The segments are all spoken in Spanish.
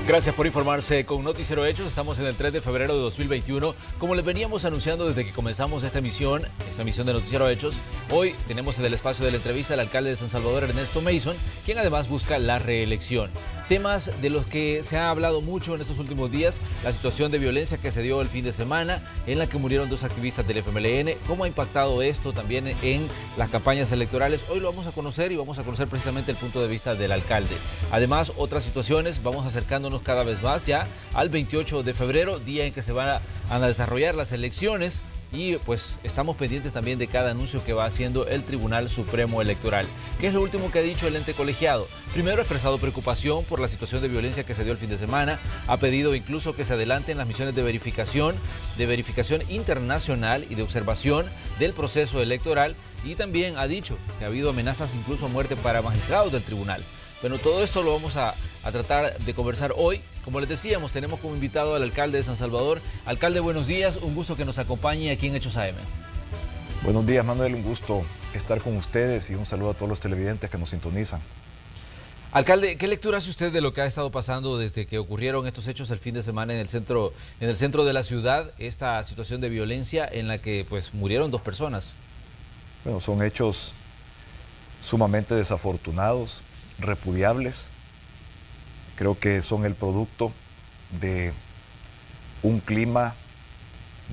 Gracias por informarse con Noticiero Hechos. Estamos en el 3 de febrero de 2021. Como les veníamos anunciando desde que comenzamos esta emisión de Noticiero Hechos, hoy tenemos en el espacio de la entrevista al alcalde de San Salvador, Ernesto Mason, quien además busca la reelección. Temas de los que se ha hablado mucho en estos últimos días: la situación de violencia que se dio el fin de semana, en la que murieron 2 activistas del FMLN, cómo ha impactado esto también en las campañas electorales. Hoy lo vamos a conocer y vamos a conocer precisamente el punto de vista del alcalde. Además, otras situaciones, vamos acercándonos cada vez más ya al 28 de febrero, día en que se van a desarrollar las elecciones, y pues estamos pendientes también de cada anuncio que va haciendo el Tribunal Supremo Electoral. ¿Qué es lo último que ha dicho el ente colegiado? Primero, ha expresado preocupación por la situación de violencia que se dio el fin de semana, ha pedido incluso que se adelanten las misiones de verificación internacional y de observación del proceso electoral, y también ha dicho que ha habido amenazas incluso a muerte para magistrados del tribunal. Bueno, todo esto lo vamos a tratar de conversar hoy. Como les decíamos, tenemos como invitado al alcalde de San Salvador. Alcalde, buenos días, un gusto que nos acompañe aquí en Hechos AM. Buenos días, Manuel, un gusto estar con ustedes y un saludo a todos los televidentes que nos sintonizan. Alcalde, ¿qué lectura hace usted de lo que ha estado pasando desde que ocurrieron estos hechos el fin de semana en el centro de la ciudad, esta situación de violencia en la que pues murieron 2 personas? Bueno, son hechos sumamente desafortunados, repudiables. Creo que son el producto de un clima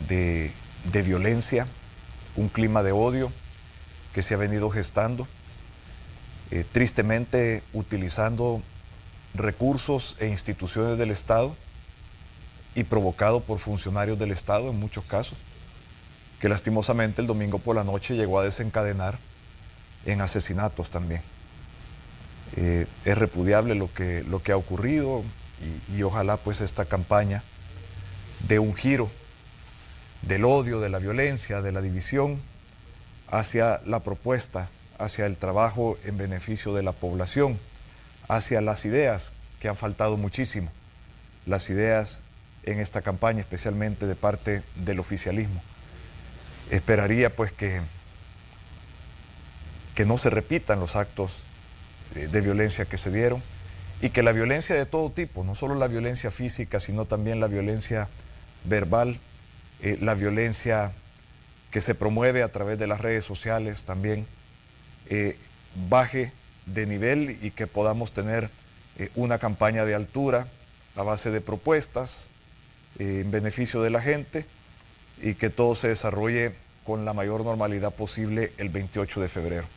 de violencia, un clima de odio que se ha venido gestando, tristemente utilizando recursos e instituciones del Estado y provocado por funcionarios del Estado en muchos casos, que lastimosamente el domingo por la noche llegó a desencadenar en asesinatos también. Es repudiable lo que ha ocurrido y ojalá pues esta campaña dé un giro del odio, de la violencia, de la división hacia la propuesta, hacia el trabajo en beneficio de la población, hacia las ideas que han faltado muchísimo, las ideas en esta campaña, especialmente de parte del oficialismo. Esperaría pues que no se repitan los actos de violencia que se dieron, y que la violencia de todo tipo, no solo la violencia física, sino también la violencia verbal, la violencia que se promueve a través de las redes sociales también, baje de nivel y que podamos tener una campaña de altura a base de propuestas en beneficio de la gente, y que todo se desarrolle con la mayor normalidad posible el 28 de febrero.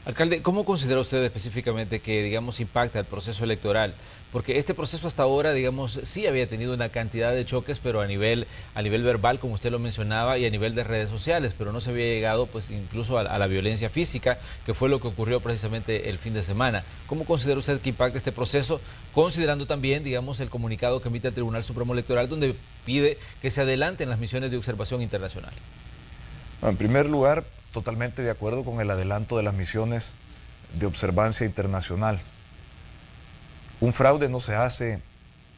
Alcalde, ¿cómo considera usted específicamente que, digamos, impacta el proceso electoral? Porque este proceso hasta ahora, digamos, sí había tenido una cantidad de choques, pero a nivel verbal, como usted lo mencionaba, y a nivel de redes sociales, pero no se había llegado, pues, incluso a la violencia física, que fue lo que ocurrió precisamente el fin de semana. ¿Cómo considera usted que impacta este proceso, considerando también, digamos, el comunicado que emite el Tribunal Supremo Electoral, donde pide que se adelanten las misiones de observación internacional? Bueno, en primer lugar, totalmente de acuerdo con el adelanto de las misiones de observancia internacional. Un fraude no se hace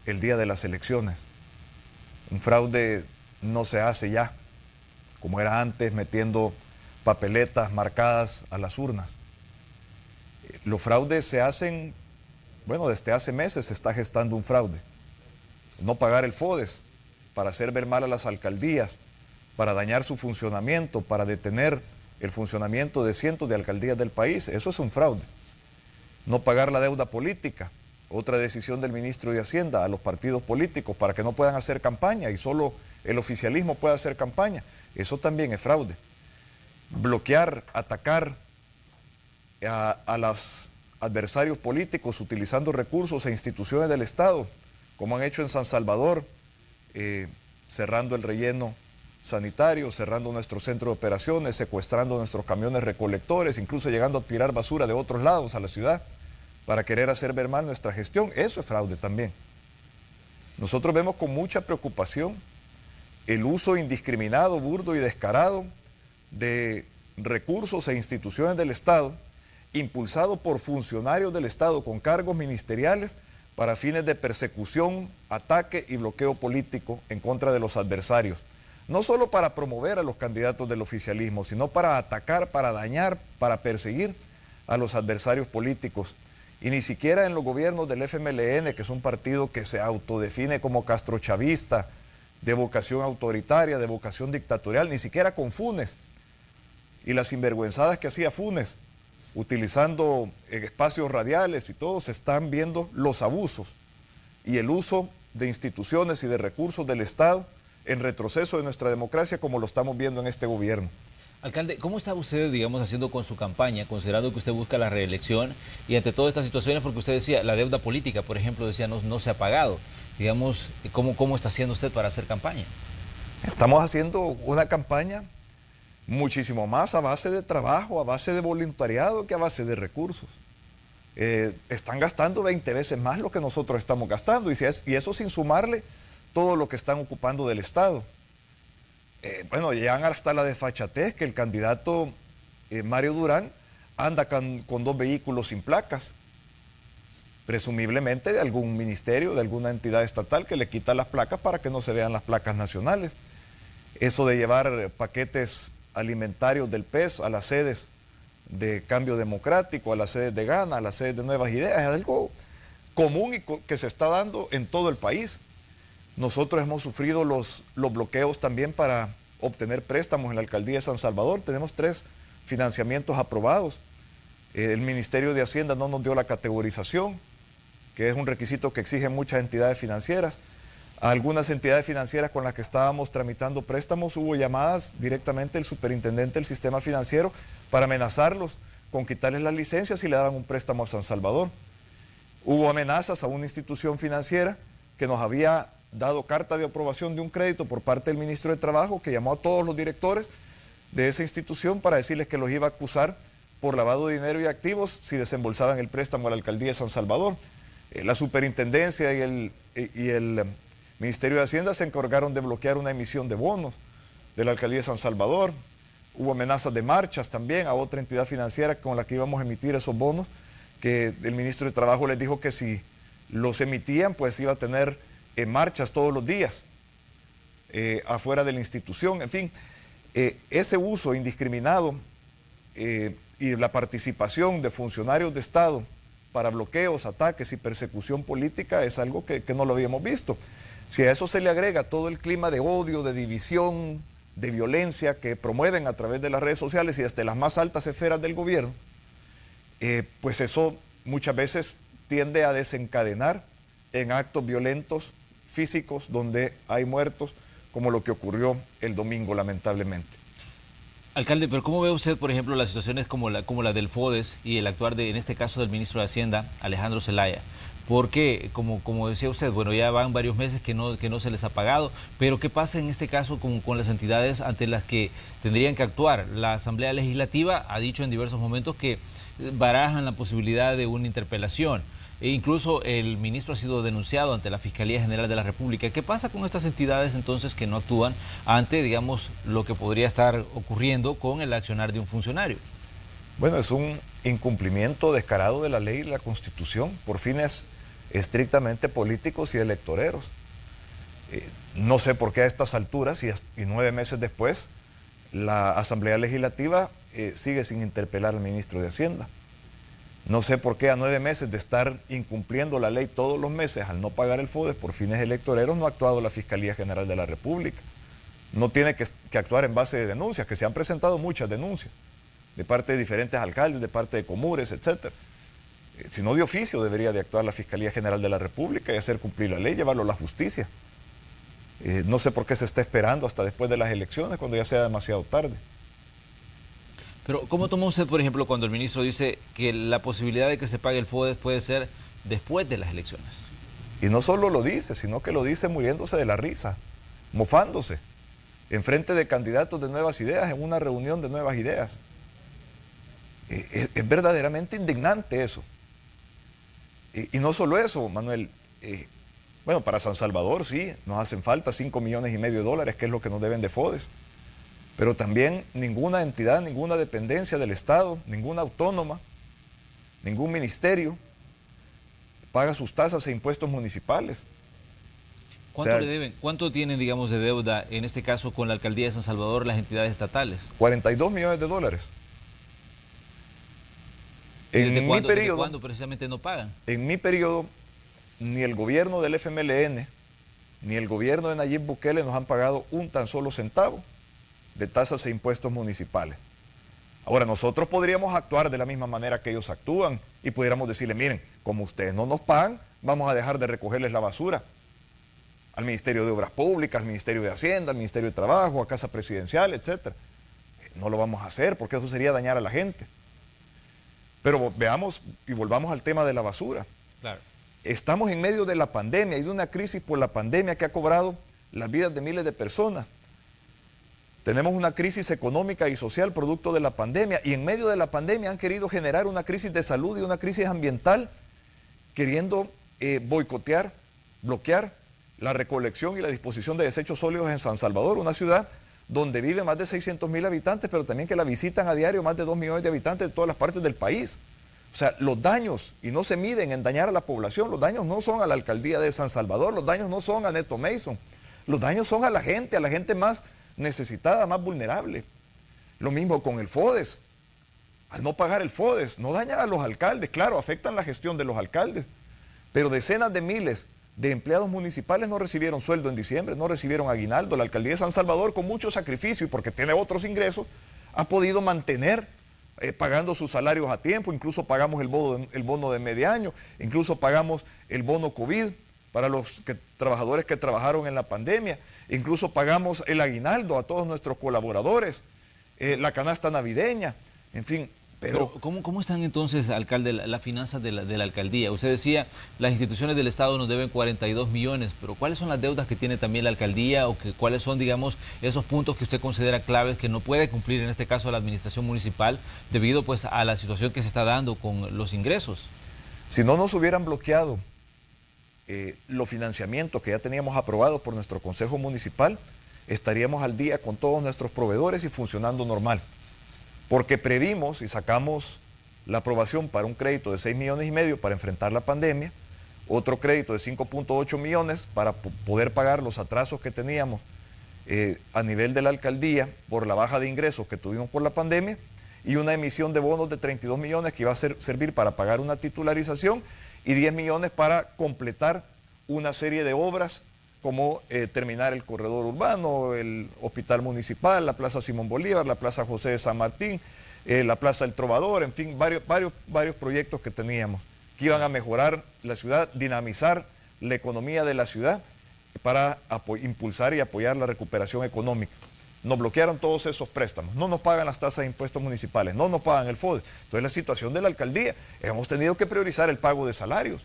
el día de las elecciones. Un fraude no se hace ya, como era antes, metiendo papeletas marcadas a las urnas. Los fraudes se hacen, bueno, desde hace meses se está gestando un fraude. No pagar el FODES para hacer ver mal a las alcaldías, para dañar su funcionamiento, para detener el funcionamiento de cientos de alcaldías del país. Eso es un fraude. No pagar la deuda política, otra decisión del ministro de Hacienda, a los partidos políticos para que no puedan hacer campaña y solo el oficialismo pueda hacer campaña. Eso también es fraude. Bloquear, atacar a los adversarios políticos utilizando recursos e instituciones del Estado, como han hecho en San Salvador, cerrando el relleno sanitario, cerrando nuestro centro de operaciones, secuestrando nuestros camiones recolectores, incluso llegando a tirar basura de otros lados a la ciudad para querer hacer ver mal nuestra gestión. Eso es fraude también. Nosotros vemos con mucha preocupación el uso indiscriminado, burdo y descarado de recursos e instituciones del Estado, impulsado por funcionarios del Estado con cargos ministeriales para fines de persecución, ataque y bloqueo político en contra de los adversarios. No solo para promover a los candidatos del oficialismo, sino para atacar, para dañar, para perseguir a los adversarios políticos Y ni siquiera en los gobiernos del FMLN, que es un partido que se autodefine como castrochavista, de vocación autoritaria, de vocación dictatorial, ni siquiera con Funes y las sinvergüenzadas que hacía Funes, utilizando espacios radiales y todo, se están viendo los abusos y el uso de instituciones y de recursos del Estado en retroceso de nuestra democracia, como lo estamos viendo en este gobierno. Alcalde, ¿cómo está usted, digamos, haciendo con su campaña, considerando que usted busca la reelección y ante todas estas situaciones, porque usted decía, la deuda política, por ejemplo, decía, no se ha pagado? Digamos, ¿cómo está haciendo usted para hacer campaña? Estamos haciendo una campaña muchísimo más a base de trabajo, a base de voluntariado que a base de recursos. Están gastando 20 veces más lo que nosotros estamos gastando, y eso sin sumarle todo lo que están ocupando del Estado. Bueno, llegan hasta la desfachatez que el candidato Mario Durán anda con 2 vehículos sin placas, presumiblemente de algún ministerio, de alguna entidad estatal que le quita las placas para que no se vean las placas nacionales. Eso de llevar paquetes alimentarios del PES a las sedes de Cambio Democrático, a las sedes de Gana, a las sedes de Nuevas Ideas, es algo común y que se está dando en todo el país. Nosotros hemos sufrido los bloqueos también para obtener préstamos en la Alcaldía de San Salvador. Tenemos 3 financiamientos aprobados. El Ministerio de Hacienda no nos dio la categorización, que es un requisito que exigen muchas entidades financieras. A algunas entidades financieras con las que estábamos tramitando préstamos hubo llamadas directamente del superintendente del sistema financiero para amenazarlos con quitarles las licencias si le daban un préstamo a San Salvador. Hubo amenazas a una institución financiera que nos había dado carta de aprobación de un crédito por parte del ministro de Trabajo, que llamó a todos los directores de esa institución para decirles que los iba a acusar por lavado de dinero y activos si desembolsaban el préstamo a la Alcaldía de San Salvador. La superintendencia y el Ministerio de Hacienda se encargaron de bloquear una emisión de bonos de la Alcaldía de San Salvador. Hubo amenazas de marchas también a otra entidad financiera con la que íbamos a emitir esos bonos, que el ministro de Trabajo les dijo que si los emitían, pues iba a tener marchas todos los días afuera de la institución. En fin, ese uso indiscriminado y la participación de funcionarios de Estado para bloqueos, ataques y persecución política es algo que no lo habíamos visto. Si a eso se le agrega todo el clima de odio, de división, de violencia que promueven a través de las redes sociales y desde las más altas esferas del gobierno, pues eso muchas veces tiende a desencadenar en actos violentos físicos donde hay muertos, como lo que ocurrió el domingo, lamentablemente. Alcalde, pero ¿cómo ve usted, por ejemplo, las situaciones como la del FODES y el actuar en este caso del ministro de Hacienda, Alejandro Zelaya? Porque, como decía usted, bueno, ya van varios meses que no se les ha pagado, pero ¿qué pasa en este caso con las entidades ante las que tendrían que actuar? La Asamblea Legislativa ha dicho en diversos momentos que barajan la posibilidad de una interpelación. E incluso el ministro ha sido denunciado ante la Fiscalía General de la República. ¿Qué pasa con estas entidades entonces que no actúan ante, digamos, lo que podría estar ocurriendo con el accionar de un funcionario? Bueno, es un incumplimiento descarado de la ley y la Constitución por fines estrictamente políticos y electoreros. No sé por qué a estas alturas y 9 meses después la Asamblea Legislativa sigue sin interpelar al ministro de Hacienda. No sé por qué a 9 meses de estar incumpliendo la ley todos los meses al no pagar el FODES por fines electoreros no ha actuado la Fiscalía General de la República. No tiene que actuar en base de denuncias, que se han presentado muchas denuncias de parte de diferentes alcaldes, de parte de comures, etc. Si no de oficio debería de actuar la Fiscalía General de la República y hacer cumplir la ley, llevarlo a la justicia. No sé por qué se está esperando hasta después de las elecciones, cuando ya sea demasiado tarde. Pero ¿cómo toma usted, por ejemplo, cuando el ministro dice que la posibilidad de que se pague el FODES puede ser después de las elecciones? Y no solo lo dice, sino que lo dice muriéndose de la risa, mofándose, enfrente de candidatos de Nuevas Ideas, en una reunión de Nuevas Ideas. Es verdaderamente indignante eso. Y no solo eso, Manuel. Bueno, para San Salvador sí, nos hacen falta 5,5 millones de dólares, que es lo que nos deben de FODES. Pero también ninguna entidad, ninguna dependencia del Estado, ninguna autónoma, ningún ministerio paga sus tasas e impuestos municipales. ¿Cuánto le deben? ¿Cuánto tienen, digamos, de deuda, en este caso, con la Alcaldía de San Salvador, las entidades estatales? 42 millones de dólares. ¿Desde cuándo precisamente no pagan? En mi periodo, ni el gobierno del FMLN, ni el gobierno de Nayib Bukele nos han pagado un tan solo centavo de tasas e impuestos municipales. Ahora, nosotros podríamos actuar de la misma manera que ellos actúan y pudiéramos decirle, miren, como ustedes no nos pagan, vamos a dejar de recogerles la basura al Ministerio de Obras Públicas, al Ministerio de Hacienda, al Ministerio de Trabajo, a Casa Presidencial, etc. No lo vamos a hacer porque eso sería dañar a la gente. Pero veamos y volvamos al tema de la basura. Claro. Estamos en medio de la pandemia y de una crisis por la pandemia que ha cobrado las vidas de miles de personas. Tenemos una crisis económica y social producto de la pandemia y en medio de la pandemia han querido generar una crisis de salud y una crisis ambiental queriendo boicotear, bloquear la recolección y la disposición de desechos sólidos en San Salvador, una ciudad donde viven más de 600,000 habitantes, pero también que la visitan a diario más de 2 millones de habitantes de todas las partes del país. O sea, los daños, y no se miden en dañar a la población, los daños no son a la alcaldía de San Salvador, los daños no son a Neto Mason, los daños son a la gente más necesitada, más vulnerable. Lo mismo con el FODES. Al no pagar el FODES, no dañan a los alcaldes, claro, afectan la gestión de los alcaldes, pero decenas de miles de empleados municipales no recibieron sueldo en diciembre, no recibieron aguinaldo. La alcaldía de San Salvador, con mucho sacrificio y porque tiene otros ingresos, ha podido mantener pagando sus salarios a tiempo. Incluso pagamos el bono de medio año, incluso pagamos el bono COVID para los trabajadores que trabajaron en la pandemia, incluso pagamos el aguinaldo a todos nuestros colaboradores, la canasta navideña, en fin. Pero ¿cómo están entonces, alcalde, las finanzas de la alcaldía? Usted decía, las instituciones del Estado nos deben 42 millones, pero ¿cuáles son las deudas que tiene también la alcaldía o cuáles son, digamos, esos puntos que usted considera claves que no puede cumplir, en este caso, la administración municipal debido pues a la situación que se está dando con los ingresos? Si no nos hubieran bloqueado los financiamientos que ya teníamos aprobados por nuestro Consejo Municipal, estaríamos al día con todos nuestros proveedores y funcionando normal. Porque previmos y sacamos la aprobación para un crédito de 6,5 millones para enfrentar la pandemia, otro crédito de 5,8 millones para poder pagar los atrasos que teníamos a nivel de la alcaldía por la baja de ingresos que tuvimos por la pandemia, y una emisión de bonos de 32 millones que iba a servir para pagar una titularización y 10 millones para completar una serie de obras como terminar el corredor urbano, el hospital municipal, la plaza Simón Bolívar, la plaza José de San Martín, la plaza del Trovador, en fin, varios proyectos que teníamos, que iban a mejorar la ciudad, dinamizar la economía de la ciudad para impulsar y apoyar la recuperación económica. Nos bloquearon todos esos préstamos, no nos pagan las tasas de impuestos municipales, no nos pagan el FODES. Entonces la situación de la alcaldía, hemos tenido que priorizar el pago de salarios,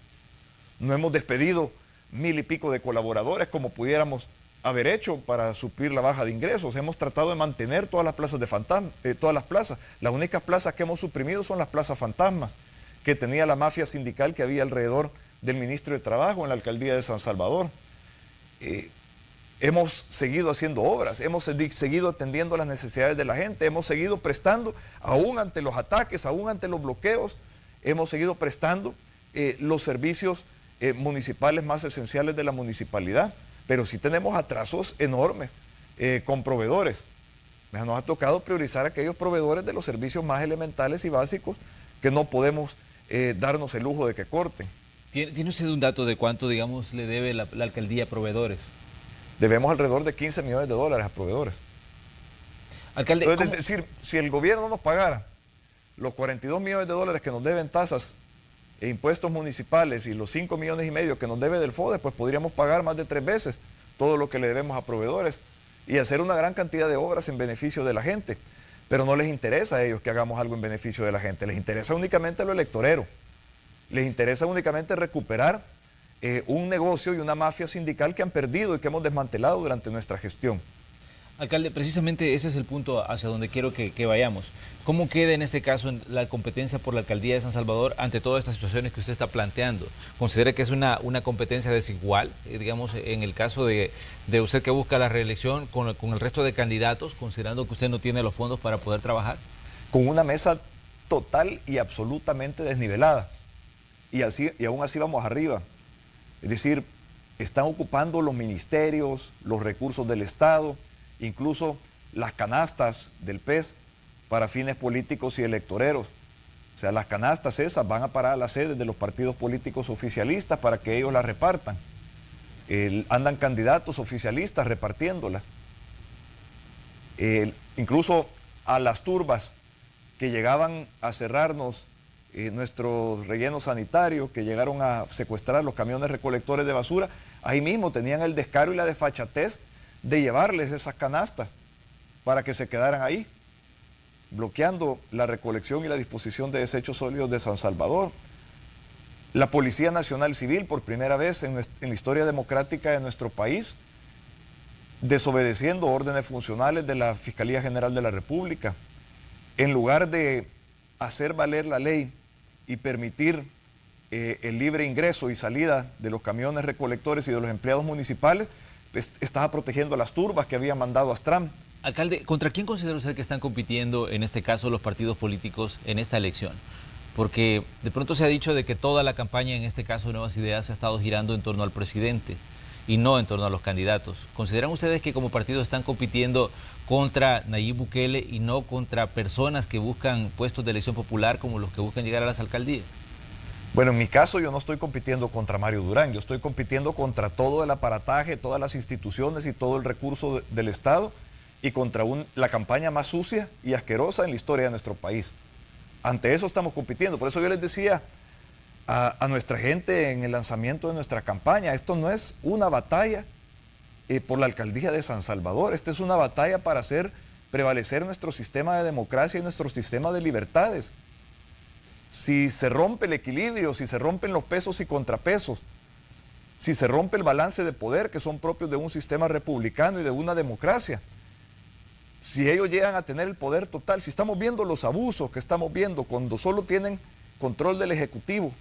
no hemos despedido 1,000 y pico de colaboradores como pudiéramos haber hecho para suplir la baja de ingresos. Hemos tratado de mantener todas las plazas de fantasma, todas las plazas. Las únicas plazas que hemos suprimido son las plazas fantasmas que tenía la mafia sindical que había alrededor del ministro de Trabajo en la alcaldía de San Salvador. Hemos seguido haciendo obras, hemos seguido atendiendo las necesidades de la gente, hemos seguido prestando, aún ante los ataques, aún ante los bloqueos, hemos seguido prestando los servicios municipales más esenciales de la municipalidad, pero sí tenemos atrasos enormes con proveedores. Nos ha tocado priorizar aquellos proveedores de los servicios más elementales y básicos que no podemos darnos el lujo de que corten. ¿Tiene usted un dato de cuánto, digamos, le debe la alcaldía a proveedores? Debemos alrededor de 15 millones de dólares a proveedores. Alcalde, entonces, es decir, si el gobierno nos pagara los 42 millones de dólares que nos deben tasas e impuestos municipales y los 5,5 millones que nos debe del FODES, pues podríamos pagar más de 3 veces todo lo que le debemos a proveedores y hacer una gran cantidad de obras en beneficio de la gente. Pero no les interesa a ellos que hagamos algo en beneficio de la gente, les interesa únicamente lo electorero, les interesa únicamente recuperar un negocio y una mafia sindical que han perdido y que hemos desmantelado durante nuestra gestión. Alcalde, precisamente ese es el punto hacia donde quiero que vayamos. ¿Cómo queda en este caso la competencia por la alcaldía de San Salvador ante todas estas situaciones que usted está planteando? ¿Considera que es una competencia desigual, digamos, en el caso de usted que busca la reelección con el resto de candidatos, considerando que usted no tiene los fondos para poder trabajar? Con una mesa total y absolutamente desnivelada. Y aún así vamos arriba. Es decir, están ocupando los ministerios, los recursos del Estado, incluso las canastas del PES para fines políticos y electoreros. O sea, las canastas esas van a parar a las sedes de los partidos políticos oficialistas para que ellos las repartan. Andan candidatos oficialistas repartiéndolas. Incluso a las turbas que llegaban a cerrarnos nuestros rellenos sanitarios, que llegaron a secuestrar los camiones recolectores de basura, ahí mismo tenían el descaro y la desfachatez de llevarles esas canastas para que se quedaran ahí, bloqueando la recolección y la disposición de desechos sólidos de San Salvador. La Policía Nacional Civil, por primera vez en la historia democrática de nuestro país, desobedeciendo órdenes funcionales de la Fiscalía General de la República, en lugar de hacer valer la ley y permitir el libre ingreso y salida de los camiones recolectores y de los empleados municipales, pues, estaba protegiendo a las turbas que había mandado Astram. Alcalde, ¿contra quién considera usted que están compitiendo en este caso los partidos políticos en esta elección? Porque de pronto se ha dicho de que toda la campaña, en este caso de Nuevas Ideas, ha estado girando en torno al presidente y no en torno a los candidatos. ¿Consideran ustedes que como partido están compitiendo contra Nayib Bukele y no contra personas que buscan puestos de elección popular como los que buscan llegar a las alcaldías? Bueno, en mi caso yo no estoy compitiendo contra Mario Durán, yo estoy compitiendo contra todo el aparataje, todas las instituciones y todo el recurso del Estado y contra la campaña más sucia y asquerosa en la historia de nuestro país. Ante eso estamos compitiendo. Por eso yo les decía a nuestra gente en el lanzamiento de nuestra campaña, esto no es una batalla por la alcaldía de San Salvador, esta es una batalla para hacer prevalecer nuestro sistema de democracia y nuestro sistema de libertades. Si se rompe el equilibrio, si se rompen los pesos y contrapesos, si se rompe el balance de poder que son propios de un sistema republicano y de una democracia, si ellos llegan a tener el poder total, si estamos viendo los abusos que estamos viendo cuando solo tienen control del Ejecutivo,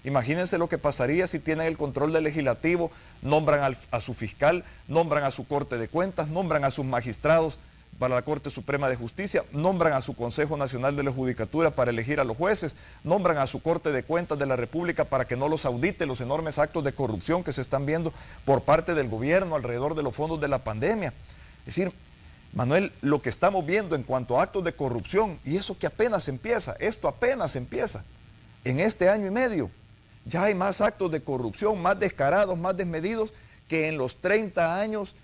imagínense lo que pasaría si tienen el control del Legislativo, nombran a su fiscal, nombran a su Corte de Cuentas, nombran a sus magistrados para la Corte Suprema de Justicia, nombran a su Consejo Nacional de la Judicatura para elegir a los jueces, nombran a su Corte de Cuentas de la República para que no los audite los enormes actos de corrupción que se están viendo por parte del gobierno alrededor de los fondos de la pandemia. Es decir, Manuel, lo que estamos viendo en cuanto a actos de corrupción, y eso que apenas empieza, esto apenas empieza, en este año y medio, ya hay más actos de corrupción, más descarados, más desmedidos, que en los 30 años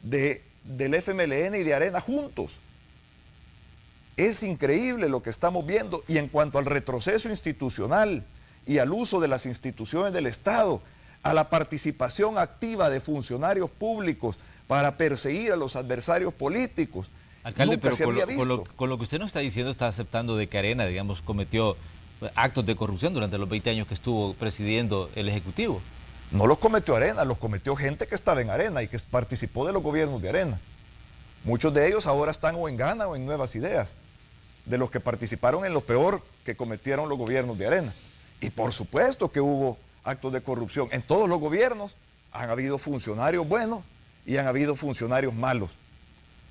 del FMLN y de Arena juntos. Es increíble lo que estamos viendo. Y en cuanto al retroceso institucional y al uso de las instituciones del Estado, a la participación activa de funcionarios públicos para perseguir a los adversarios políticos, alcalde, nunca se había pero visto. con lo que usted nos está diciendo, está aceptando de que Arena, digamos, cometió actos de corrupción durante los 20 años que estuvo presidiendo el Ejecutivo. No los cometió Arena, los cometió gente que estaba en Arena y que participó de los gobiernos de Arena. Muchos de ellos ahora están o en Gana o en Nuevas Ideas, de los que participaron en lo peor que cometieron los gobiernos de Arena. Y por supuesto que hubo actos de corrupción. En todos los gobiernos han habido funcionarios buenos y han habido funcionarios malos.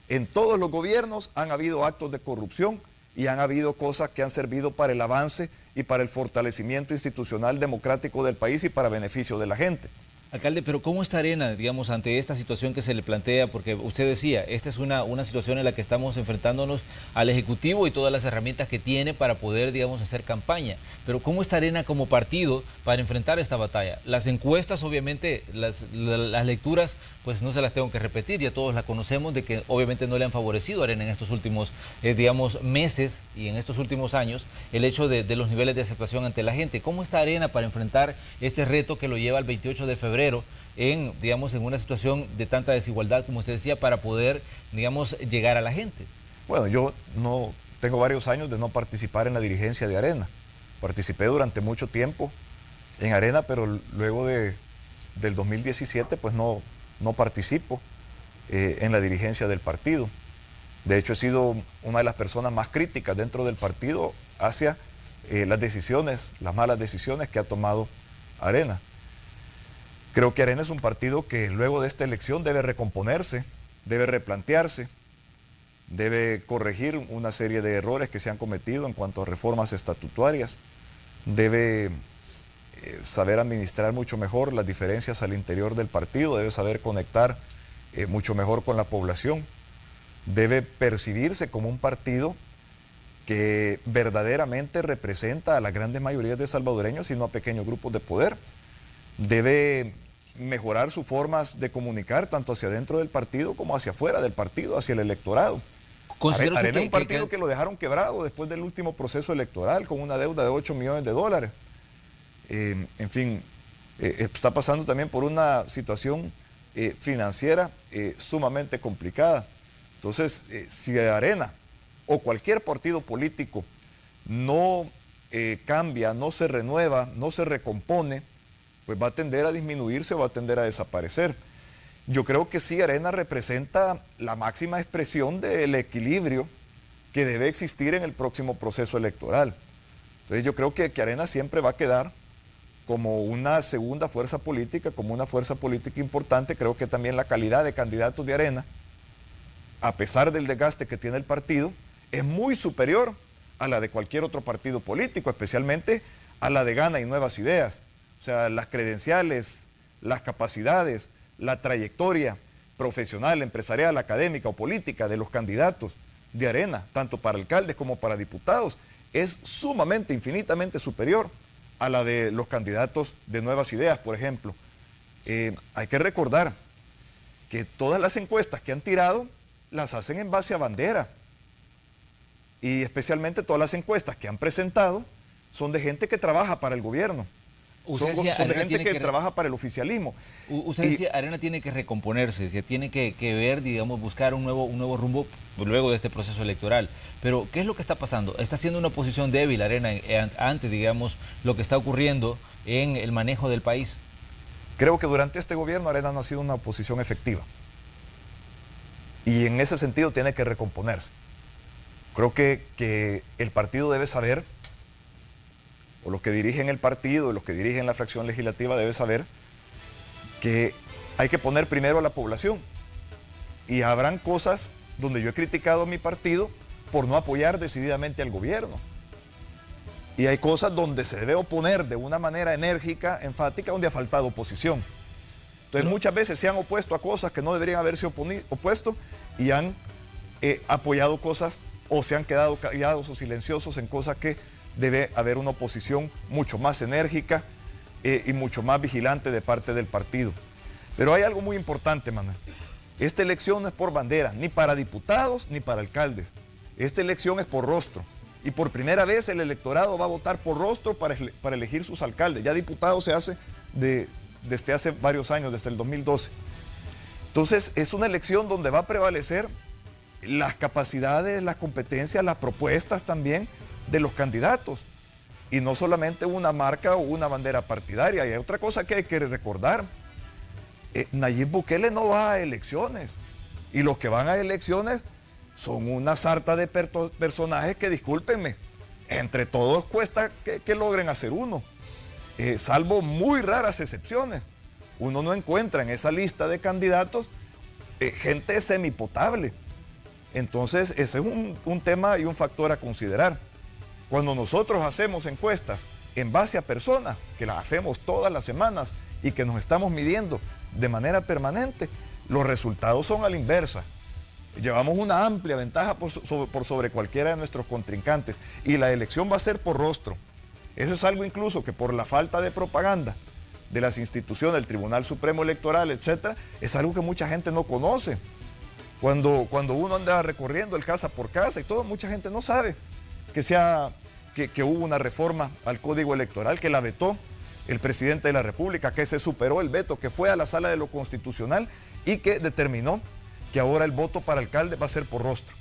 En todos los gobiernos han habido actos de corrupción y han habido cosas que han servido para el avance y para el fortalecimiento institucional democrático del país y para beneficio de la gente. Alcalde, pero ¿cómo está Arena, digamos, ante esta situación que se le plantea? Porque usted decía, esta es una situación en la que estamos enfrentándonos al Ejecutivo y todas las herramientas que tiene para poder, digamos, hacer campaña. Pero ¿cómo está Arena como partido para enfrentar esta batalla? Las encuestas, obviamente, las lecturas, pues no se las tengo que repetir, ya todos la conocemos, de que obviamente no le han favorecido a Arena en estos últimos, digamos, meses y en estos últimos años, el hecho de los niveles de aceptación ante la gente. ¿Cómo está Arena para enfrentar este reto que lo lleva al 28 de febrero? Digamos, en una situación de tanta desigualdad, como usted decía, para poder, digamos, llegar a la gente. Bueno, yo no tengo varios años de no participar en la dirigencia de Arena. Participé durante mucho tiempo en Arena, pero luego del 2017, pues no participo en la dirigencia del partido. De hecho, he sido una de las personas más críticas dentro del partido hacia las decisiones, las malas decisiones que ha tomado Arena. Creo que Arena es un partido que luego de esta elección debe recomponerse, debe replantearse, debe corregir una serie de errores que se han cometido en cuanto a reformas estatutarias, debe saber administrar mucho mejor las diferencias al interior del partido, debe saber conectar mucho mejor con la población, debe percibirse como un partido que verdaderamente representa a las grandes mayorías de salvadoreños y no a pequeños grupos de poder. Debe mejorar sus formas de comunicar tanto hacia dentro del partido como hacia afuera del partido, hacia el electorado. Arena es un partido que lo dejaron quebrado después del último proceso electoral con una deuda de 8 millones de dólares. En fin, está pasando también por una situación financiera sumamente complicada. Entonces, si Arena o cualquier partido político no cambia, no se renueva, no se recompone, pues va a tender a disminuirse, va a tender a desaparecer. Yo creo que sí, Arena representa la máxima expresión del equilibrio que debe existir en el próximo proceso electoral. Entonces yo creo que Arena siempre va a quedar como una segunda fuerza política, como una fuerza política importante. Creo que también la calidad de candidatos de Arena, a pesar del desgaste que tiene el partido, es muy superior a la de cualquier otro partido político, especialmente a la de Gana y Nuevas Ideas. O sea, las credenciales, las capacidades, la trayectoria profesional, empresarial, académica o política de los candidatos de Arena, tanto para alcaldes como para diputados, es sumamente, infinitamente superior a la de los candidatos de Nuevas Ideas, por ejemplo. Hay que recordar que todas las encuestas que han tirado las hacen en base a bandera. Y especialmente todas las encuestas que han presentado son de gente que trabaja para el gobierno. Son de gente que trabaja para el oficialismo. Usted decía, Arena tiene que recomponerse, tiene que ver, digamos, buscar un nuevo rumbo luego de este proceso electoral. Pero, ¿qué es lo que está pasando? ¿Está siendo una oposición débil Arena ante, digamos, lo que está ocurriendo en el manejo del país? Creo que durante este gobierno Arena no ha sido una oposición efectiva. Y en ese sentido tiene que recomponerse. Creo que el partido debe saber, o los que dirigen el partido, los que dirigen la fracción legislativa deben saber que hay que poner primero a la población. Y habrán cosas donde yo he criticado a mi partido por no apoyar decididamente al gobierno. Y hay cosas donde se debe oponer de una manera enérgica, enfática, donde ha faltado oposición. Entonces muchas veces se han opuesto a cosas que no deberían haberse opuesto y han apoyado cosas o se han quedado callados o silenciosos en cosas que debe haber una oposición mucho más enérgica y mucho más vigilante de parte del partido. Pero hay algo muy importante, Manuel. Esta elección no es por bandera, ni para diputados ni para alcaldes. Esta elección es por rostro. Y por primera vez el electorado va a votar por rostro para elegir sus alcaldes. Ya diputado se hace desde hace varios años, desde el 2012. Entonces es una elección donde va a prevalecer las capacidades, las competencias, las propuestas también de los candidatos y no solamente una marca o una bandera partidaria. Y hay otra cosa que hay que recordar. Nayib Bukele no va a elecciones y los que van a elecciones son una sarta de personajes que, discúlpenme, entre todos cuesta que logren hacer uno, salvo muy raras excepciones. Uno no encuentra en esa lista de candidatos gente semipotable. Entonces ese es un tema y un factor a considerar. Cuando nosotros hacemos encuestas en base a personas, que las hacemos todas las semanas y que nos estamos midiendo de manera permanente, los resultados son a la inversa. Llevamos una amplia ventaja por sobre cualquiera de nuestros contrincantes y la elección va a ser por rostro. Eso es algo incluso que por la falta de propaganda de las instituciones, del Tribunal Supremo Electoral, etcétera, es algo que mucha gente no conoce. Cuando uno anda recorriendo el casa por casa y todo, mucha gente no sabe que hubo una reforma al Código Electoral, que la vetó el presidente de la República, que se superó el veto, que fue a la Sala de lo Constitucional y que determinó que ahora el voto para alcalde va a ser por rostro.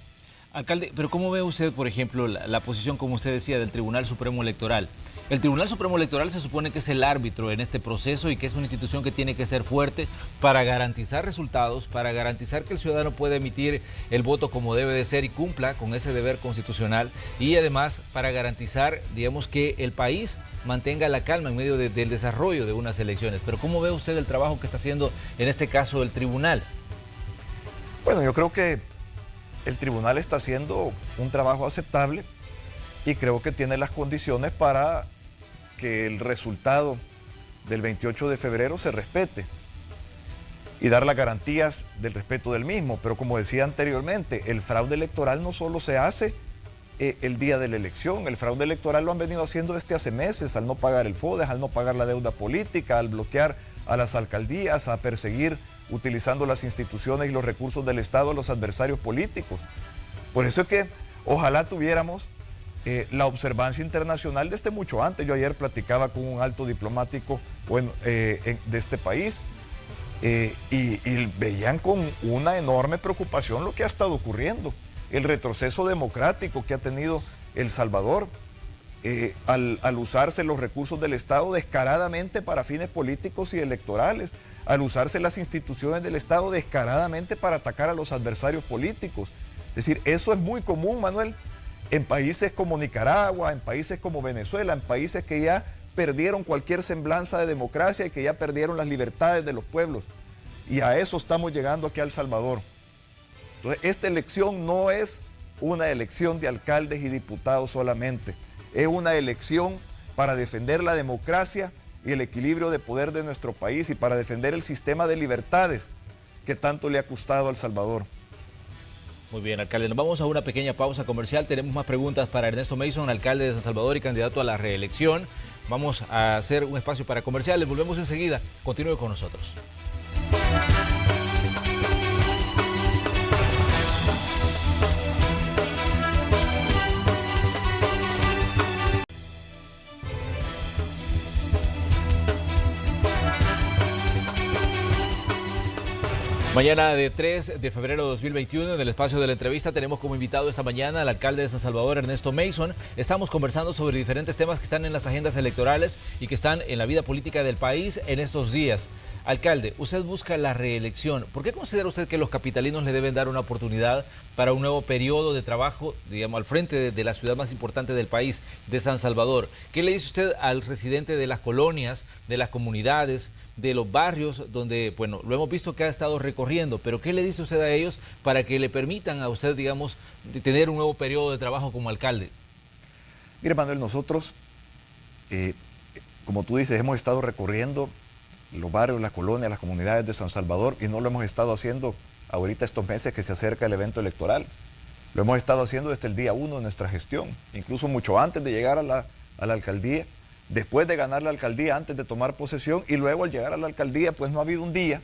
Alcalde, pero ¿cómo ve usted, por ejemplo, la posición, como usted decía, del Tribunal Supremo Electoral? El Tribunal Supremo Electoral se supone que es el árbitro en este proceso y que es una institución que tiene que ser fuerte para garantizar resultados, para garantizar que el ciudadano pueda emitir el voto como debe de ser y cumpla con ese deber constitucional, y además para garantizar, digamos, que el país mantenga la calma en medio del desarrollo de unas elecciones. Pero ¿cómo ve usted el trabajo que está haciendo en este caso el tribunal? Bueno, yo creo que el tribunal está haciendo un trabajo aceptable y creo que tiene las condiciones para que el resultado del 28 de febrero se respete y dar las garantías del respeto del mismo. Pero como decía anteriormente, el fraude electoral no solo se hace el día de la elección. El fraude electoral lo han venido haciendo desde hace meses, al no pagar el FODES, al no pagar la deuda política, al bloquear a las alcaldías, a perseguir utilizando las instituciones y los recursos del Estado a los adversarios políticos. Por eso es que ojalá tuviéramos la observancia internacional desde mucho antes. Yo ayer platicaba con un alto diplomático de este país y veían con una enorme preocupación lo que ha estado ocurriendo, el retroceso democrático que ha tenido El Salvador al usarse los recursos del Estado descaradamente para fines políticos y electorales, al usarse las instituciones del Estado descaradamente para atacar a los adversarios políticos. Es decir, eso es muy común, Manuel, en países como Nicaragua, en países como Venezuela, en países que ya perdieron cualquier semblanza de democracia y que ya perdieron las libertades de los pueblos. Y a eso estamos llegando aquí a El Salvador. Entonces, esta elección no es una elección de alcaldes y diputados solamente. Es una elección para defender la democracia y el equilibrio de poder de nuestro país y para defender el sistema de libertades que tanto le ha costado a El Salvador. Muy bien, alcalde. Nos vamos a una pequeña pausa comercial. Tenemos más preguntas para Ernesto Mason, alcalde de San Salvador y candidato a la reelección. Vamos a hacer un espacio para comerciales. Volvemos enseguida. Continúe con nosotros. Mañana de 3 de febrero de 2021, en el espacio de la entrevista, tenemos como invitado esta mañana al alcalde de San Salvador, Ernesto Mason. Estamos conversando sobre diferentes temas que están en las agendas electorales y que están en la vida política del país en estos días. Alcalde, usted busca la reelección. ¿Por qué considera usted que los capitalinos le deben dar una oportunidad para un nuevo periodo de trabajo, digamos, al frente de la ciudad más importante del país, de San Salvador? ¿Qué le dice usted al residente de las colonias, de las comunidades, de los barrios donde, bueno, lo hemos visto que ha estado recorriendo, pero qué le dice usted a ellos para que le permitan a usted, digamos, tener un nuevo periodo de trabajo como alcalde? Mire, Manuel, nosotros, como tú dices, hemos estado recorriendo los barrios, las colonias, las comunidades de San Salvador y no lo hemos estado haciendo ahorita estos meses que se acerca el evento electoral. Lo hemos estado haciendo desde el día 1 de nuestra gestión, incluso mucho antes de llegar a la alcaldía, después de ganar la alcaldía, antes de tomar posesión y luego al llegar a la alcaldía, pues no ha habido un día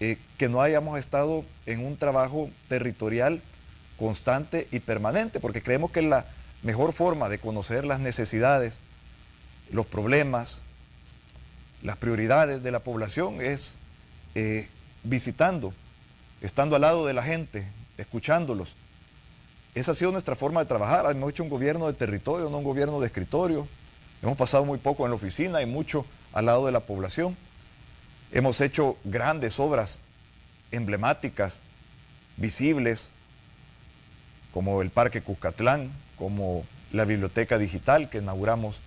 que no hayamos estado en un trabajo territorial constante y permanente, porque creemos que la mejor forma de conocer las necesidades, los problemas, las prioridades de la población es visitando, estando al lado de la gente, escuchándolos. Esa ha sido nuestra forma de trabajar. Hemos hecho un gobierno de territorio, no un gobierno de escritorio. Hemos pasado muy poco en la oficina y mucho al lado de la población. Hemos hecho grandes obras emblemáticas, visibles, como el Parque Cuscatlán, como la Biblioteca Digital que inauguramos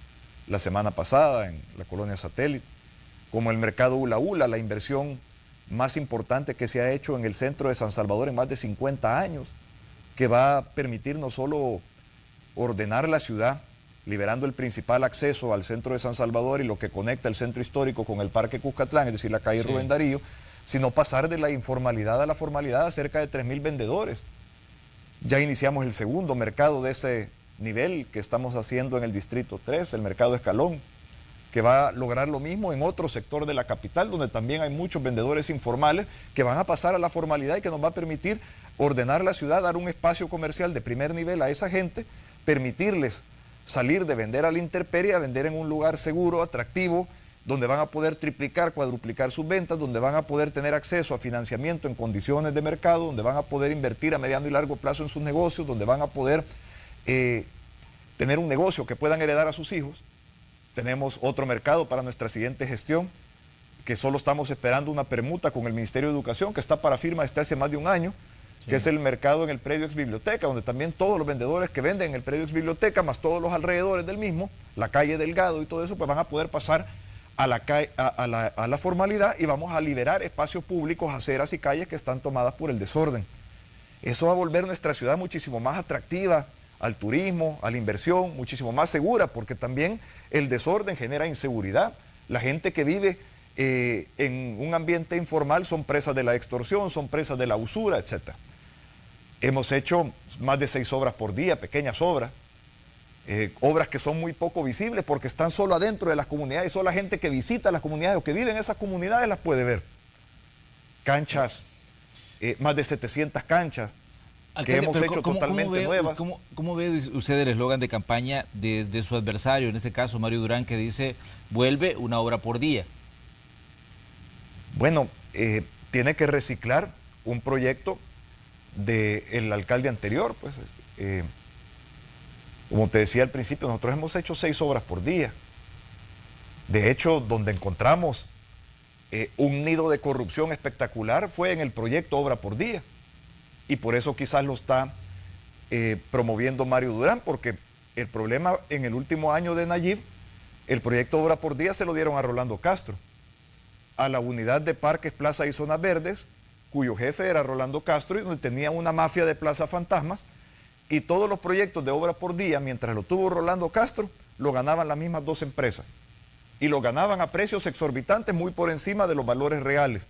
la semana pasada en la colonia Satélite, como el Mercado Ula Ula, la inversión más importante que se ha hecho en el centro de San Salvador en más de 50 años, que va a permitir no solo ordenar la ciudad, liberando el principal acceso al centro de San Salvador y lo que conecta el centro histórico con el Parque Cuscatlán, es decir, la calle Rubén Darío, sino pasar de la informalidad a la formalidad a cerca de 3.000 vendedores. Ya iniciamos el segundo mercado de ese nivel que estamos haciendo en el Distrito 3, el Mercado Escalón, que va a lograr lo mismo en otro sector de la capital, donde también hay muchos vendedores informales que van a pasar a la formalidad y que nos va a permitir ordenar la ciudad, dar un espacio comercial de primer nivel a esa gente, permitirles salir de vender a la intemperie a vender en un lugar seguro, atractivo, donde van a poder triplicar, cuadruplicar sus ventas, donde van a poder tener acceso a financiamiento en condiciones de mercado, donde van a poder invertir a mediano y largo plazo en sus negocios, donde van a poder tener un negocio que puedan heredar a sus hijos. Tenemos otro mercado para nuestra siguiente gestión, que solo estamos esperando una permuta con el Ministerio de Educación, que está para firma desde hace más de un año, que es el mercado en el predio ex biblioteca, donde también todos los vendedores que venden en el predio ex biblioteca, más todos los alrededores del mismo, la calle Delgado y todo eso, pues van a poder pasar a la formalidad y vamos a liberar espacios públicos, aceras y calles que están tomadas por el desorden. Eso va a volver nuestra ciudad muchísimo más atractiva al turismo, a la inversión, muchísimo más segura, porque también el desorden genera inseguridad. La gente que vive en un ambiente informal son presas de la extorsión, son presas de la usura, etc. Hemos hecho más de 6 obras por día, pequeñas obras. Obras que son muy poco visibles porque están solo adentro de las comunidades y solo la gente que visita las comunidades o que vive en esas comunidades las puede ver. Canchas, más de 700 canchas que Alcalde, hemos hecho totalmente nuevas. ¿Cómo ve usted el eslogan de campaña de su adversario, en este caso Mario Durán, que dice vuelve una obra por día? Bueno, tiene que reciclar un proyecto del alcalde anterior, pues. Como te decía al principio, nosotros hemos hecho 6 obras por día. De hecho, donde encontramos un nido de corrupción espectacular fue en el proyecto Obra por Día. Y por eso quizás lo está promoviendo Mario Durán, porque el problema en el último año de Nayib, el proyecto Obra por Día se lo dieron a Rolando Castro, a la unidad de parques, plazas y zonas verdes, cuyo jefe era Rolando Castro y donde tenía una mafia de plazas fantasmas. Y todos los proyectos de obra por día, mientras lo tuvo Rolando Castro, lo ganaban las mismas 2 empresas. Y lo ganaban a precios exorbitantes, muy por encima de los valores reales.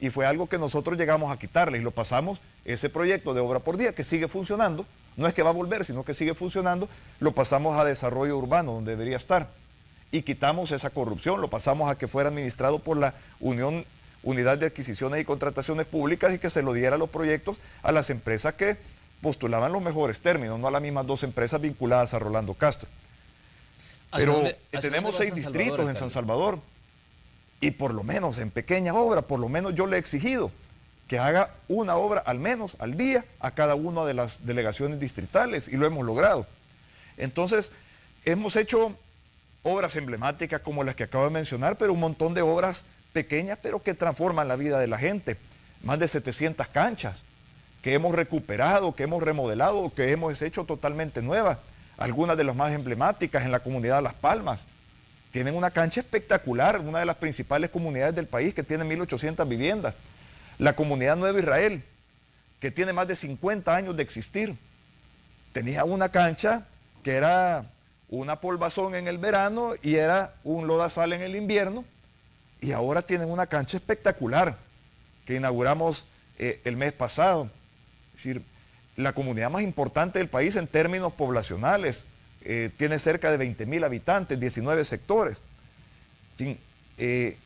Y fue algo que nosotros llegamos a quitarle y lo pasamos, ese proyecto de obra por día que sigue funcionando, no es que va a volver, sino que sigue funcionando, lo pasamos a desarrollo urbano, donde debería estar. Y quitamos esa corrupción, lo pasamos a que fuera administrado por la Unidad de Adquisiciones y Contrataciones Públicas y que se lo diera los proyectos a las empresas que postulaban los mejores términos, no a las mismas 2 empresas vinculadas a Rolando Castro. Pero tenemos 6 distritos en San Salvador y por lo menos en pequeñas obras, por lo menos yo le he exigido que haga una obra al menos al día a cada una de las delegaciones distritales y lo hemos logrado. Entonces, hemos hecho obras emblemáticas como las que acabo de mencionar, pero un montón de obras pequeñas, pero que transforman la vida de la gente. Más de 700 canchas que hemos recuperado, que hemos remodelado, que hemos hecho totalmente nuevas. Algunas de las más emblemáticas en la comunidad de Las Palmas. Tienen una cancha espectacular, una de las principales comunidades del país que tiene 1.800 viviendas. La comunidad Nueva Israel, que tiene más de 50 años de existir, tenía una cancha que era una polvazón en el verano y era un lodazal en el invierno, y ahora tienen una cancha espectacular que inauguramos el mes pasado. Es decir, la comunidad más importante del país en términos poblacionales, tiene cerca de 20.000 habitantes, 19 sectores. En fin,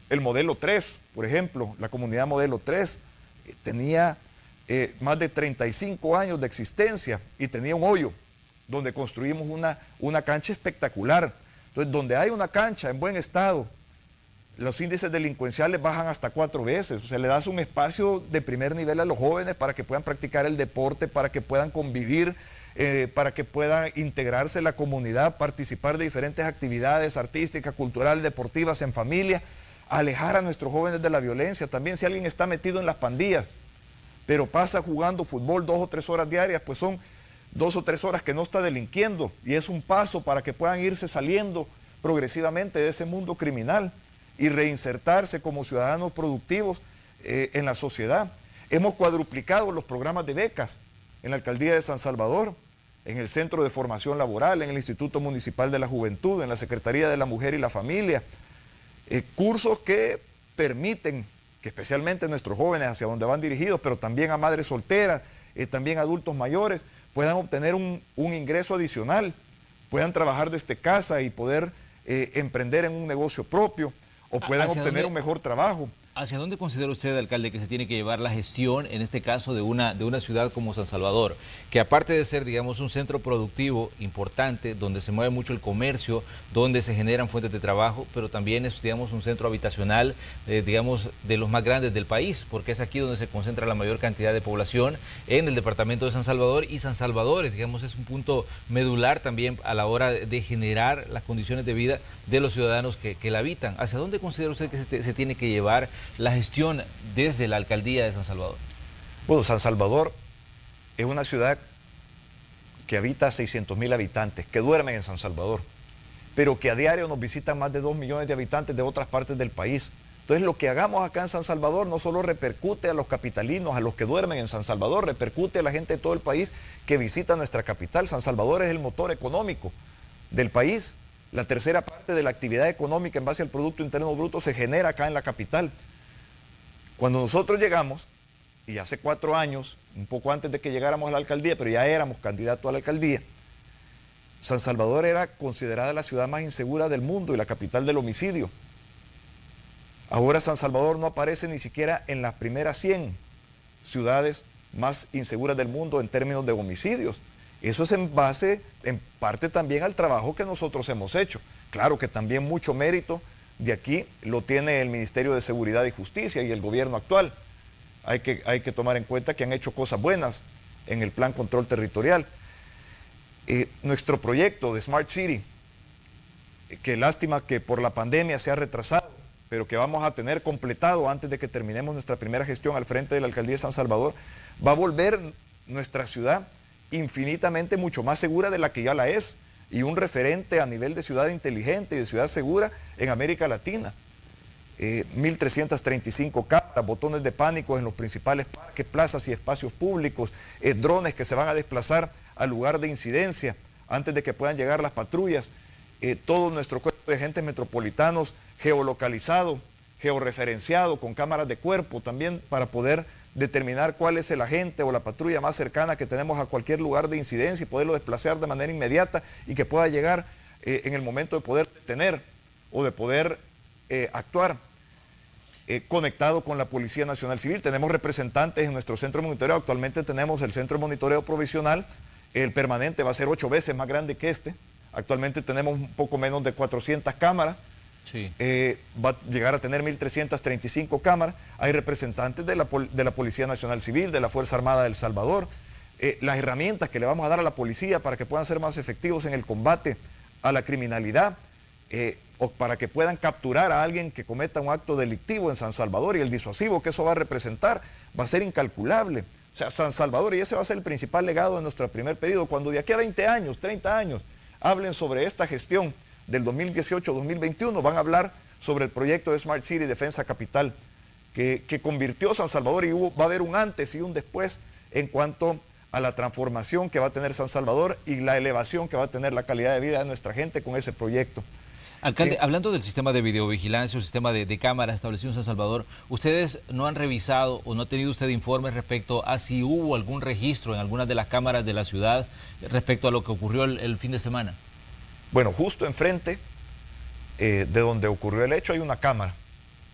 el modelo 3, por ejemplo, la comunidad modelo 3, tenía más de 35 años de existencia y tenía un hoyo donde construimos una cancha espectacular. Entonces, donde hay una cancha en buen estado, los índices delincuenciales bajan hasta 4 veces. O sea, le das un espacio de primer nivel a los jóvenes para que puedan practicar el deporte, para que puedan convivir, para que puedan integrarse en la comunidad, participar de diferentes actividades artísticas, culturales, deportivas, en familia, alejar a nuestros jóvenes de la violencia. También si alguien está metido en las pandillas, pero pasa jugando fútbol 2 o 3 horas diarias, pues son 2 o 3 horas que no está delinquiendo y es un paso para que puedan irse saliendo progresivamente de ese mundo criminal y reinsertarse como ciudadanos productivos en la sociedad. Hemos cuadruplicado los programas de becas en la Alcaldía de San Salvador, en el Centro de Formación Laboral, en el Instituto Municipal de la Juventud, en la Secretaría de la Mujer y la Familia. Cursos que permiten que especialmente nuestros jóvenes, hacia donde van dirigidos, pero también a madres solteras, también adultos mayores, puedan obtener un ingreso adicional, puedan trabajar desde casa y poder emprender en un negocio propio, o puedan obtener un mejor trabajo. ¿Hacia dónde considera usted, alcalde, que se tiene que llevar la gestión, en este caso, de una ciudad como San Salvador? Que aparte de ser, digamos, un centro productivo importante, donde se mueve mucho el comercio, donde se generan fuentes de trabajo, pero también es, digamos, un centro habitacional, digamos, de los más grandes del país, porque es aquí donde se concentra la mayor cantidad de población en el departamento de San Salvador, y San Salvador, digamos, es un punto medular también a la hora de generar las condiciones de vida de los ciudadanos que la habitan. ¿Hacia dónde considera usted que se tiene que llevar la gestión desde la alcaldía de San Salvador? Bueno, San Salvador es una ciudad que habita 600.000 habitantes, que duermen en San Salvador, pero que a diario nos visitan más de 2 millones de habitantes de otras partes del país. Entonces, lo que hagamos acá en San Salvador no solo repercute a los capitalinos, a los que duermen en San Salvador, repercute a la gente de todo el país que visita nuestra capital. San Salvador es el motor económico del país. La tercera parte de la actividad económica en base al Producto Interno Bruto se genera acá en la capital. Cuando nosotros llegamos, y hace 4 años, un poco antes de que llegáramos a la alcaldía, pero ya éramos candidatos a la alcaldía, San Salvador era considerada la ciudad más insegura del mundo y la capital del homicidio. Ahora San Salvador no aparece ni siquiera en las primeras 100 ciudades más inseguras del mundo en términos de homicidios. Eso es en base, en parte también al trabajo que nosotros hemos hecho. Claro que también mucho mérito de aquí lo tiene el Ministerio de Seguridad y Justicia y el gobierno actual. Hay que tomar en cuenta que han hecho cosas buenas en el Plan Control Territorial. Nuestro proyecto de Smart City, que lástima que por la pandemia se ha retrasado, pero que vamos a tener completado antes de que terminemos nuestra primera gestión al frente de la Alcaldía de San Salvador, va a volver nuestra ciudad infinitamente mucho más segura de la que ya la es, y un referente a nivel de ciudad inteligente y de ciudad segura en América Latina. 1.335 cámaras, botones de pánico en los principales parques, plazas y espacios públicos, drones que se van a desplazar al lugar de incidencia antes de que puedan llegar las patrullas, todo nuestro cuerpo de agentes metropolitanos geolocalizado, georreferenciado, con cámaras de cuerpo también para poder determinar cuál es el agente o la patrulla más cercana que tenemos a cualquier lugar de incidencia y poderlo desplazar de manera inmediata y que pueda llegar en el momento de poder detener o de poder actuar. Conectado con la Policía Nacional Civil. Tenemos representantes en nuestro centro de monitoreo. Actualmente tenemos el centro de monitoreo provisional. El permanente va a ser 8 veces más grande que este. Actualmente tenemos un poco menos de 400 cámaras. Sí. Va a llegar a tener 1.335 cámaras. Hay representantes de la Policía Nacional Civil, de la Fuerza Armada de El Salvador. Las herramientas que le vamos a dar a la policía para que puedan ser más efectivos en el combate a la criminalidad, o para que puedan capturar a alguien que cometa un acto delictivo en San Salvador, y el disuasivo que eso va a representar va a ser incalculable. O sea, San Salvador, y ese va a ser el principal legado de nuestro primer periodo, cuando de aquí a 20 años, 30 años, hablen sobre esta gestión del 2018-2021, van a hablar sobre el proyecto de Smart City Defensa Capital, que convirtió San Salvador, y va a haber un antes y un después en cuanto a la transformación que va a tener San Salvador y la elevación que va a tener la calidad de vida de nuestra gente con ese proyecto. Alcalde, hablando del sistema de videovigilancia o sistema de cámaras establecido en San Salvador, ¿ustedes no han revisado o no ha tenido usted informes respecto a si hubo algún registro en algunas de las cámaras de la ciudad respecto a lo que ocurrió el fin de semana? Bueno, justo enfrente de donde ocurrió el hecho hay una cámara,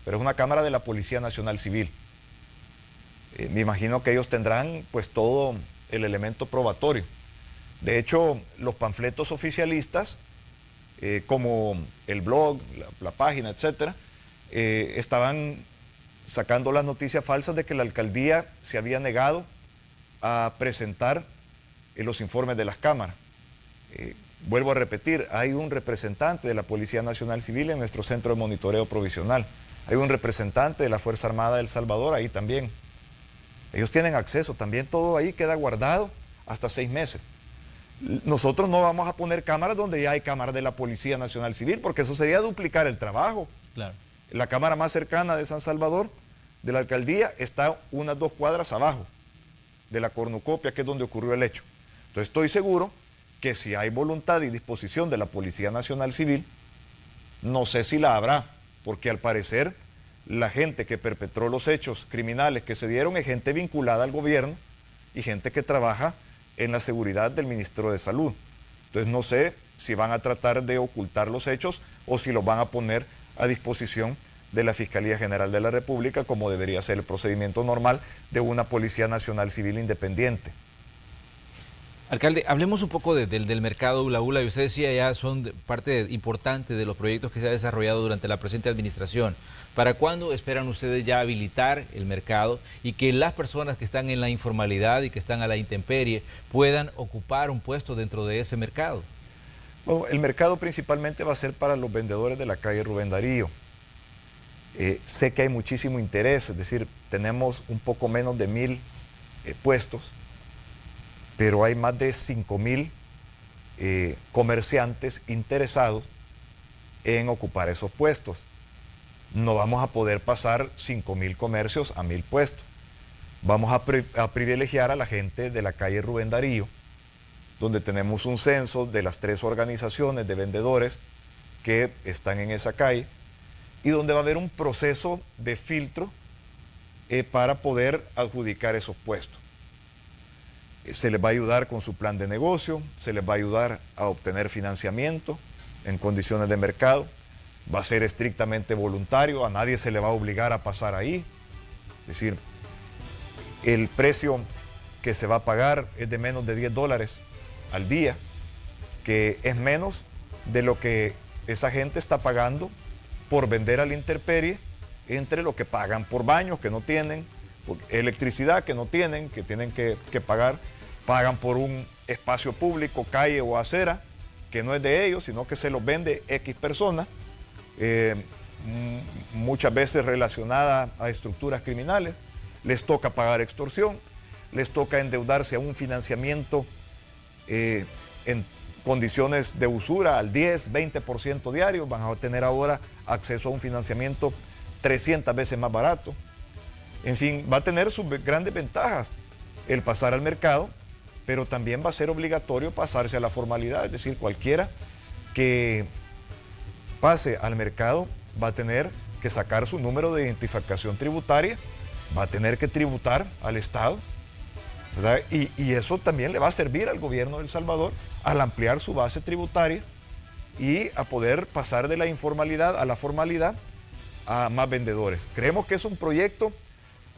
pero es una cámara de la Policía Nacional Civil. Me imagino que ellos tendrán pues todo el elemento probatorio. De hecho, los panfletos oficialistas, como el blog, la página, etcétera, estaban sacando las noticias falsas de que la alcaldía se había negado a presentar los informes de las cámaras. Vuelvo a repetir, hay un representante de la Policía Nacional Civil en nuestro centro de monitoreo provisional. Hay un representante de la Fuerza Armada de El Salvador ahí también. Ellos tienen acceso, también todo ahí queda guardado hasta 6 meses. Nosotros no vamos a poner cámaras donde ya hay cámaras de la Policía Nacional Civil, porque eso sería duplicar el trabajo. Claro. La cámara más cercana de San Salvador, de la alcaldía, está unas 2 cuadras abajo de la cornucopia, que es donde ocurrió el hecho. Entonces estoy seguro que si hay voluntad y disposición de la Policía Nacional Civil, no sé si la habrá, porque al parecer la gente que perpetró los hechos criminales que se dieron es gente vinculada al gobierno y gente que trabaja en la seguridad del Ministerio de Salud. Entonces no sé si van a tratar de ocultar los hechos o si los van a poner a disposición de la Fiscalía General de la República, como debería ser el procedimiento normal de una Policía Nacional Civil independiente. Alcalde, hablemos un poco del mercado Ula Ula, y usted decía ya son parte importante de los proyectos que se ha desarrollado durante la presente administración. ¿Para cuándo esperan ustedes ya habilitar el mercado y que las personas que están en la informalidad y que están a la intemperie puedan ocupar un puesto dentro de ese mercado? Bueno, el mercado principalmente va a ser para los vendedores de la calle Rubén Darío. Sé que hay muchísimo interés, es decir, tenemos un poco menos de 1.000 puestos, pero hay más de 5.000 comerciantes interesados en ocupar esos puestos. No vamos a poder pasar 5.000 comercios a 1.000 puestos. Vamos a privilegiar a la gente de la calle Rubén Darío, donde tenemos un censo de las 3 organizaciones de vendedores que están en esa calle, y donde va a haber un proceso de filtro para poder adjudicar esos puestos. Se les va a ayudar con su plan de negocio, se les va a ayudar a obtener financiamiento en condiciones de mercado, va a ser estrictamente voluntario, a nadie se le va a obligar a pasar ahí. Es decir, el precio que se va a pagar es de menos de $10 al día, que es menos de lo que esa gente está pagando por vender a la intemperie, entre lo que pagan por baños que no tienen, por electricidad que no tienen, que tienen que pagar, pagan por un espacio público, calle o acera, que no es de ellos, sino que se los vende X personas, muchas veces relacionada a estructuras criminales. Les toca pagar extorsión, les toca endeudarse a un financiamiento en condiciones de usura al 10, 20% diario. Van a tener ahora acceso a un financiamiento 300 veces más barato. En fin, va a tener sus grandes ventajas el pasar al mercado, pero también va a ser obligatorio pasarse a la formalidad. Es decir, cualquiera que pase al mercado va a tener que sacar su número de identificación tributaria, va a tener que tributar al Estado, ¿verdad? Y eso también le va a servir al gobierno de El Salvador al ampliar su base tributaria y a poder pasar de la informalidad a la formalidad a más vendedores. Creemos que es un proyecto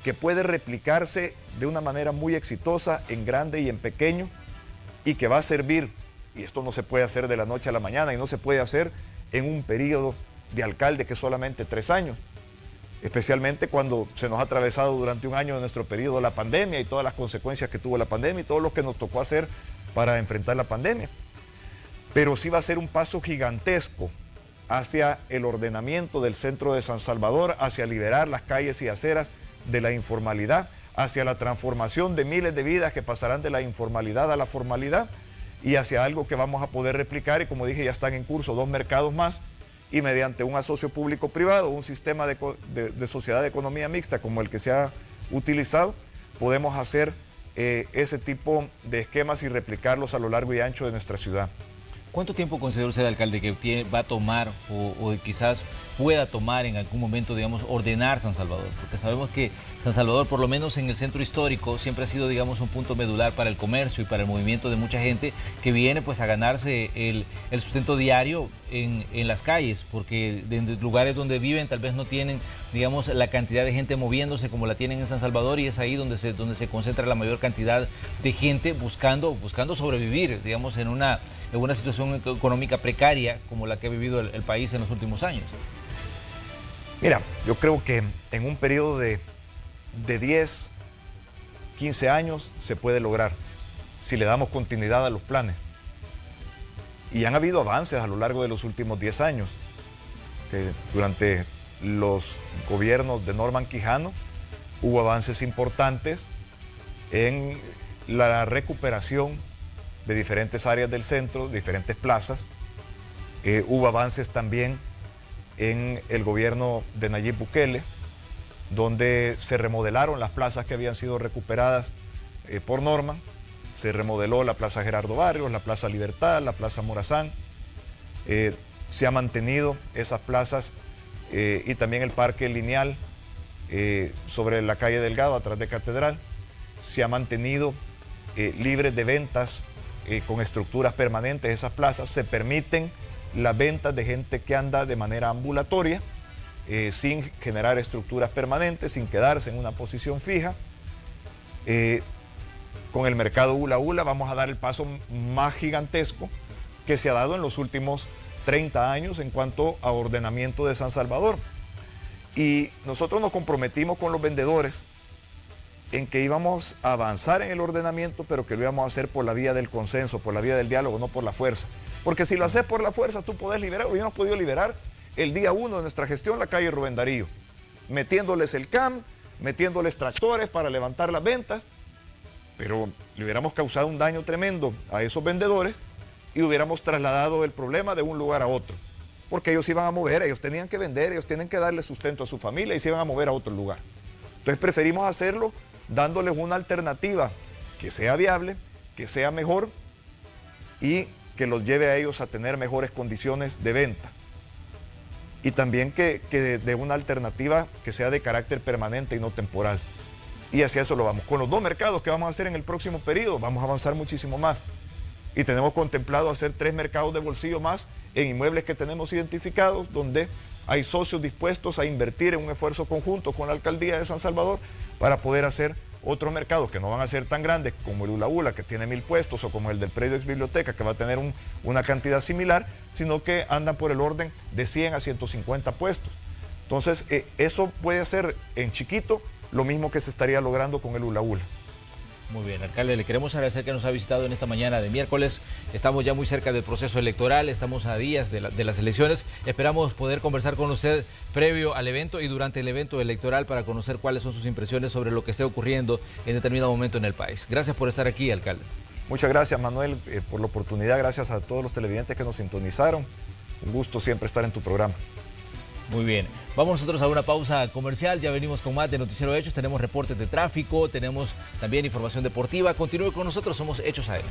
que puede replicarse de una manera muy exitosa en grande y en pequeño, y que va a servir, y esto no se puede hacer de la noche a la mañana y no se puede hacer en un periodo de alcalde que es solamente 3 años, especialmente cuando se nos ha atravesado durante un año de nuestro periodo la pandemia y todas las consecuencias que tuvo la pandemia y todo lo que nos tocó hacer para enfrentar la pandemia. Pero sí va a ser un paso gigantesco hacia el ordenamiento del centro de San Salvador, hacia liberar las calles y aceras de la informalidad, hacia la transformación de miles de vidas que pasarán de la informalidad a la formalidad, y hacia algo que vamos a poder replicar, y como dije, ya están en curso 2 mercados más, y mediante un asocio público-privado, un sistema de sociedad de economía mixta como el que se ha utilizado, podemos hacer ese tipo de esquemas y replicarlos a lo largo y ancho de nuestra ciudad. ¿Cuánto tiempo considera usted, alcalde, que va a tomar o quizás pueda tomar en algún momento, digamos, ordenar San Salvador? Porque sabemos que San Salvador, por lo menos en el centro histórico, siempre ha sido, digamos, un punto medular para el comercio y para el movimiento de mucha gente que viene pues a ganarse el sustento diario en las calles, porque en lugares donde viven tal vez no tienen, digamos, la cantidad de gente moviéndose como la tienen en San Salvador, y es ahí donde se concentra la mayor cantidad de gente buscando sobrevivir, digamos, en una situación económica precaria como la que ha vivido el país en los últimos años. Mira, yo creo que en un periodo de 10, 15 años se puede lograr si le damos continuidad a los planes. Y han habido avances a lo largo de los últimos 10 años. Que durante los gobiernos de Norman Quijano hubo avances importantes en la recuperación de diferentes áreas del centro, diferentes plazas. Hubo avances también en el gobierno de Nayib Bukele, donde se remodelaron las plazas que habían sido recuperadas por Norman. Se remodeló la Plaza Gerardo Barrios, la Plaza Libertad, la Plaza Morazán. Se ha mantenido esas plazas y también el Parque Lineal sobre la calle Delgado, atrás de Catedral. Se ha mantenido libres de ventas con estructuras permanentes esas plazas. Se permiten las ventas de gente que anda de manera ambulatoria, sin generar estructuras permanentes, sin quedarse en una posición fija. Con el mercado Hula Hula vamos a dar el paso más gigantesco que se ha dado en los últimos 30 años en cuanto a ordenamiento de San Salvador. Y nosotros nos comprometimos con los vendedores en que íbamos a avanzar en el ordenamiento, pero que lo íbamos a hacer por la vía del consenso, por la vía del diálogo, no por la fuerza. Porque si lo haces por la fuerza, tú podés liberar. Hoy hemos podido liberar el día 1 de nuestra gestión la calle Rubén Darío, metiéndoles el CAM, metiéndoles tractores para levantar las ventas, pero le hubiéramos causado un daño tremendo a esos vendedores y hubiéramos trasladado el problema de un lugar a otro, porque ellos iban a mover, ellos tenían que vender, ellos tienen que darle sustento a su familia y se iban a mover a otro lugar. Entonces preferimos hacerlo dándoles una alternativa que sea viable, que sea mejor y que los lleve a ellos a tener mejores condiciones de venta. y también que de una alternativa que sea de carácter permanente y no temporal. Y hacia eso lo vamos. Con los 2 mercados que vamos a hacer en el próximo periodo, vamos a avanzar muchísimo más. Y tenemos contemplado hacer 3 mercados de bolsillo más en inmuebles que tenemos identificados, donde hay socios dispuestos a invertir en un esfuerzo conjunto con la Alcaldía de San Salvador para poder hacer otros mercados que no van a ser tan grandes como el Ula Ula, que tiene 1000 puestos, o como el del predio ex biblioteca, que va a tener una cantidad similar, sino que andan por el orden de 100 a 150 puestos. Entonces, eso puede hacer en chiquito lo mismo que se estaría logrando con el Ula Ula. Muy bien, alcalde, le queremos agradecer que nos ha visitado en esta mañana de miércoles. Estamos ya muy cerca del proceso electoral, estamos a días de las elecciones. Esperamos poder conversar con usted previo al evento y durante el evento electoral para conocer cuáles son sus impresiones sobre lo que esté ocurriendo en determinado momento en el país. Gracias por estar aquí, alcalde. Muchas gracias, Manuel, por la oportunidad. Gracias a todos los televidentes que nos sintonizaron. Un gusto siempre estar en tu programa. Muy bien, vamos nosotros a una pausa comercial, ya venimos con más de Noticiero Hechos, tenemos reportes de tráfico, tenemos también información deportiva. Continúe con nosotros, somos Hechos AM.